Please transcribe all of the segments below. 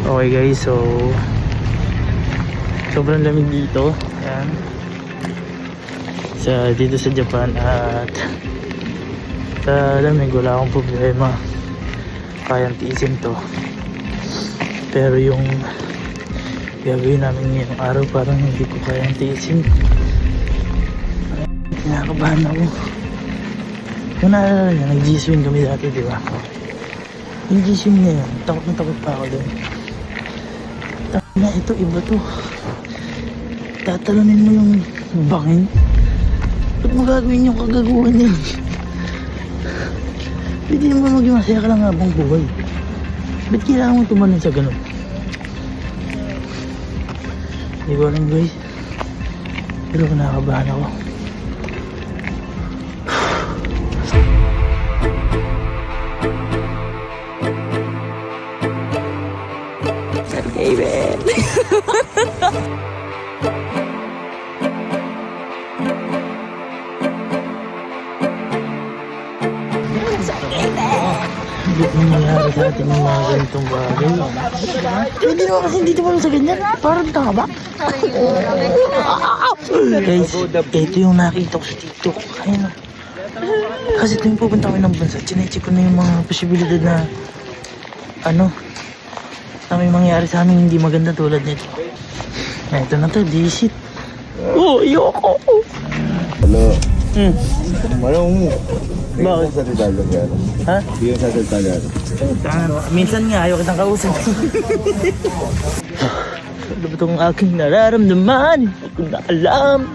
Okay guys, so sobrang lamig dito. Ayan. Dito sa Japan at sa lamig wala akong problema. Kayang tiisin to. Pero yung gagawin namin ngayong araw parang hindi ko kayang tiisin. Kinakabahan ako. Kung naalala niya, nag-G-swing kami dati, di ba? Yung G-swing na yun, takot na takot pa ako doon. Na ito, iba to. Tatalonin mo yung bangin. Ba't mo gagawin yung kagaguhan niya? Pwede naman maging masaya ka lang habang buhay. Ba't kailangan mo tumalon sa ganun? Hindi ko alam guys. Pero kinakabahan ako. Baby. Hindi ko nangyayari sa atin yung mga ganitong bagay. Hindi naman kasi dito pa sa ganyan. Parang taba. Guys, ito yung nakita ko sa TikTok. Ayun. Kasi tuwing pupunta kami ng bansa, chinecheck ko na yung mga posibilidad na na may mangyari sa amin hindi maganda tulad nito. Ito na to, disit. Oh, ayoko. Hello. Bakit? Bakit? Sa detalye yan. Ha? Hindi sa detalye yan. Minsan nga ayaw kitang kausap. Ano ba itong aking nararamdaman? Hindi ko na alam.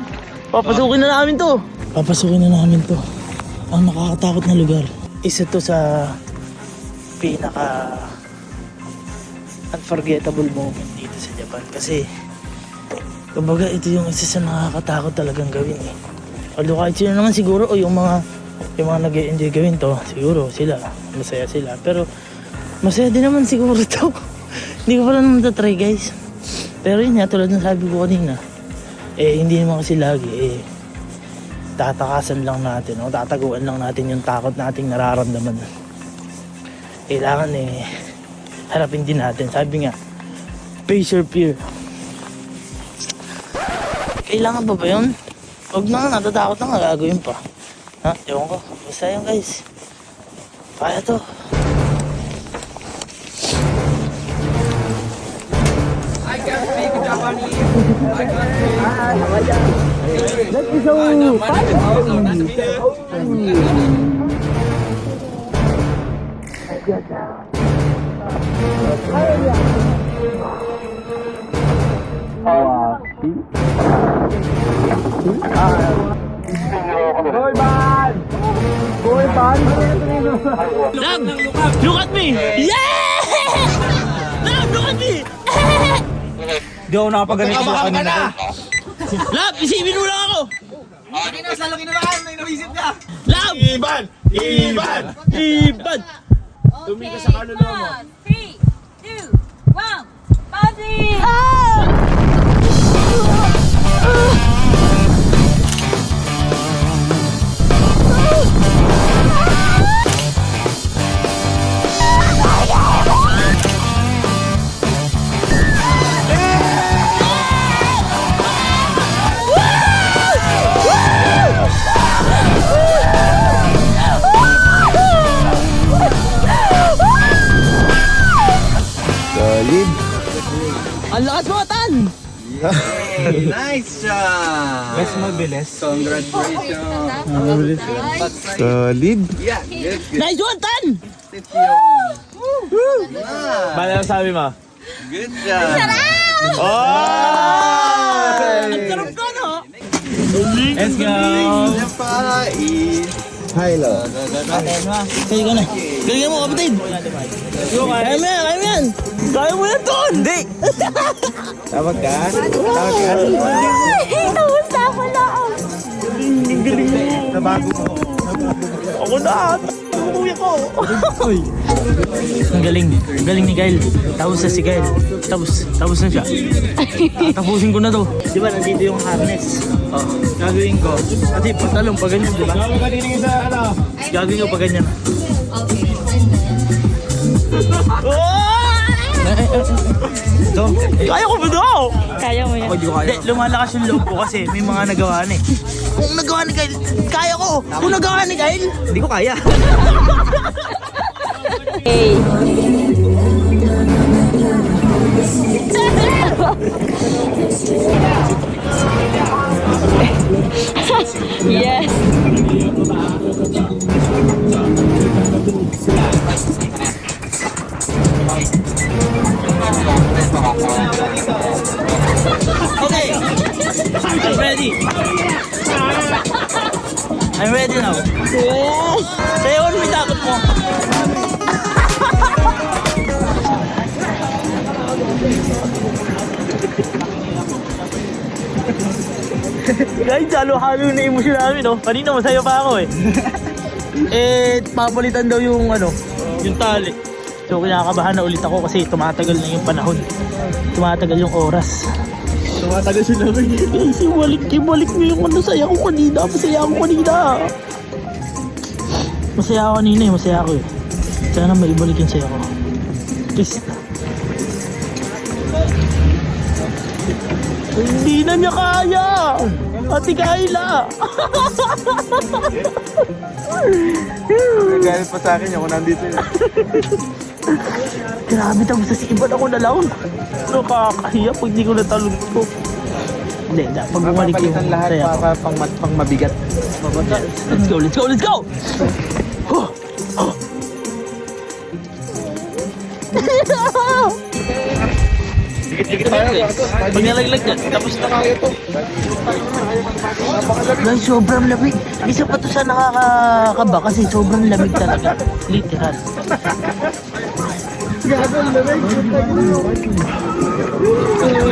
Papasukin na namin to. Papasukin na namin to. Ang nakakatakot na lugar. Isa to sa pinaka unforgettable moment dito sa Japan. Kasi kumbaga ito yung isa sa nakakatakot talagang gawin eh. Although kahit sila naman siguro o yung mga nag-e-enjoy gawin to, siguro sila, masaya sila. Pero masaya din naman siguro to. Hindi ko pala naman try guys. Pero yun nga, tulad ng sabi ko kanina, hindi naman kasi lagi, tatakasan lang natin, o tataguan lang natin yung takot nating nararamdaman. Kailangan harapin din natin. Sabi nga, face your fear. Kailangan pa ba yun? Huwag na, natatakot na nga, gagawin pa. Ha? Ewan ko. Basta yun guys. Kaya to. I can speak Japanese. I can speak. That is so Boy band! Boy band! Love! Look at me! Yeah! Love, look at me! Di ako nakapag-ganito sa kanina. Love, isipin mo lang ako! Kanina, sa laki na lang, may naisip niya. Love! Iban! Iban! Ibad! Tumingin sa kaluluwa mo. 3, 2, 1, party! Solid. Ang lakas mo, Tan! Nice shot! Mas mabilis. Congratulations! Solid. Yeah, good, good. Nice one, Tan! It's yung... Bala sabi mo? Good job! Oh! Ang sarap ka, no? Let's go! Hilo. Kaya ka na. Galingan mo, kapatid! Kaya mo yan, kaya mo yan! Kaya mo yan, Ton! Hindi! Tawag ka? Tawag ka? Kamusta ako lang? Galing mo! Nabago mo. Ako na! Umuwi ko! Ang galing. Ang galing ni Kyle. Tapos na si Kyle. Tapos na siya. Tapusin ko na to. Di ba nandito yung harness? Oh, gagawin ko. Kasi patalong pa ganyan, di ba? Gagawin ko pa ganyan. Oh! Kaya ko ba daw? Kaya mo yan. Hindi, lumalakas yung loob ko kasi may mga nagawa na eh. Kung nagawa ni Kyle, kaya ko. Kung nagawa ni Kyle, hindi ko kaya. Hey. Yes. Okay, I'm ready. I'm ready now. Yes. Sayo mo yung takot mo. Guys, halo-halo na emosyon namin, no? Kanina masaya pa ako eh. Papalitan daw yung yung tali. So kinakabahan na ulit ako kasi tumatagal na yung panahon. Tumatagal yung oras. Tumatagal sila rin. Ibalik mo yung saya ko kanina. Masaya ako kanina. Masaya ako kanina eh. Masaya ako eh. Sana maibalik yung saya ko. Please. Hindi na niya kaya! Ate Kayla! Galit pa sa akin yung kung nandito yun. Grabe, tapos sa iba ako na lang. Nakakahiya pag di ko natalon ko. Hindi, pag bumalik yung Papalitan lahat saya ko. pang mabigat. Let's go, let's go, let's go! Huh, huh. Dikit-dikit tayo. Pag nalaglag yan, tapos na kaya to. Guys, sobrang lamig. Isa pa to sa nakakakaba kasi sobrang lamig talaga. Literal.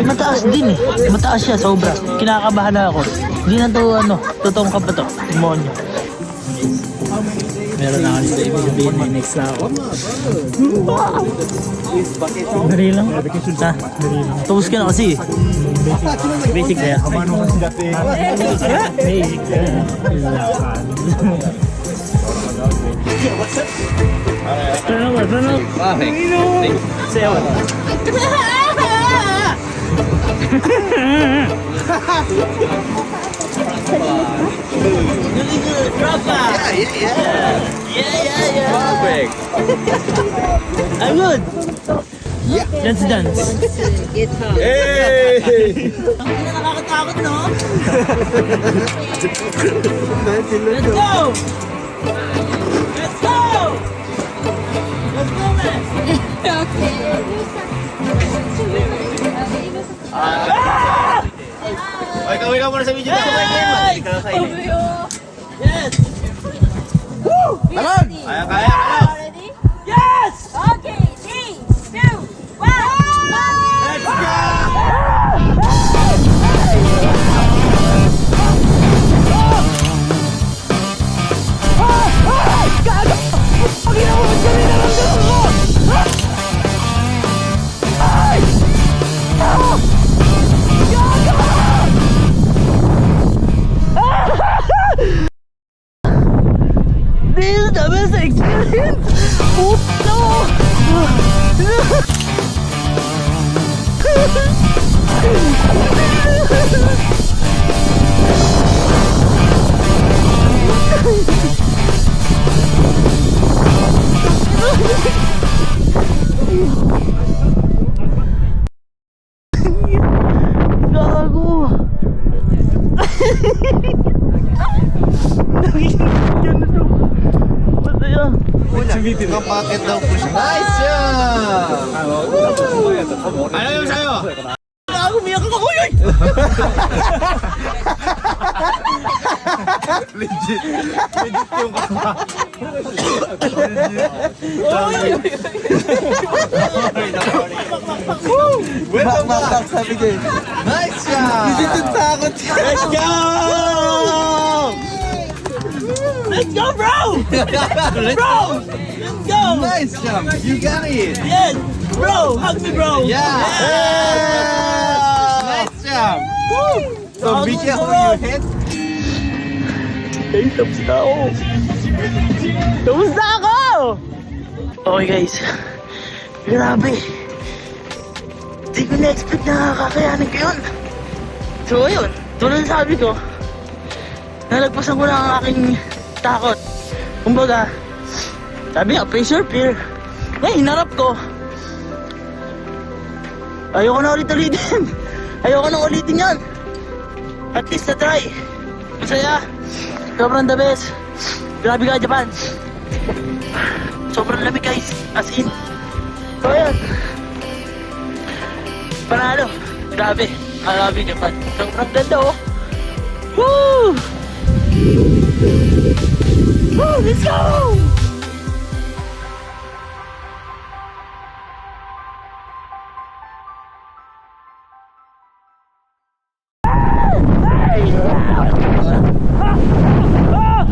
Mataas din eh. Mataas siya, sobra. Kinakabahan na ako. Hindi na to, totoong kaba to. Demonyo. Meron na kasi sabihin may next na ako. Dali lang. Ha? Dali lang. Tapos ka na kasi. Basic kaya. Basic kaya. Turn up. Sayaw. Really good. Drop back. Yeah. Perfect. I'm good. Let's dance. Hey! Ang ina nakakatakot, no? Let's go! Let's go! Let's go, man! Ay, kawin ka muna sa video na. Yes! Yes! Talon! Kaya. Ready? Yes! Okay. 3, 2, 1. Let's go! This is the best experience! Oh, Gago! Yan na to. Masaya. Kapakit daw po siya. Nice job! Ano yung sa'yo? Gago, miyak ako. Uy! Legit yung kapa. Welcome back! Sabi ko eh. Nice job! Legit yung takot siya. Let's go! Let's go, bro! Bro! Let's go! Nice job! You got it! Yes! Bro! Hug me, bro! Yeah! Nice job! So be careful your head. Guys, tapos na ako. Tapos na ako! Okay guys. Grabe. Di ko na-expect na kakayanin ko yun. So ayun, tulad ng sabi ko, nalagpasan ko na ang aking takot. Kumbaga, sabi nga, face your fear. Ngayon, hinarap ko. Ayoko na ulit-ulitin. Ayoko na ulitin yan. At least na-try. Masaya. Sobrang the best. Grabe ka, Japan. Sobrang lamig guys. As in. So ayun. Panalo. Grabe. Grabe Japan. Sobrang ganda oh. Woo! Woo! Let's go!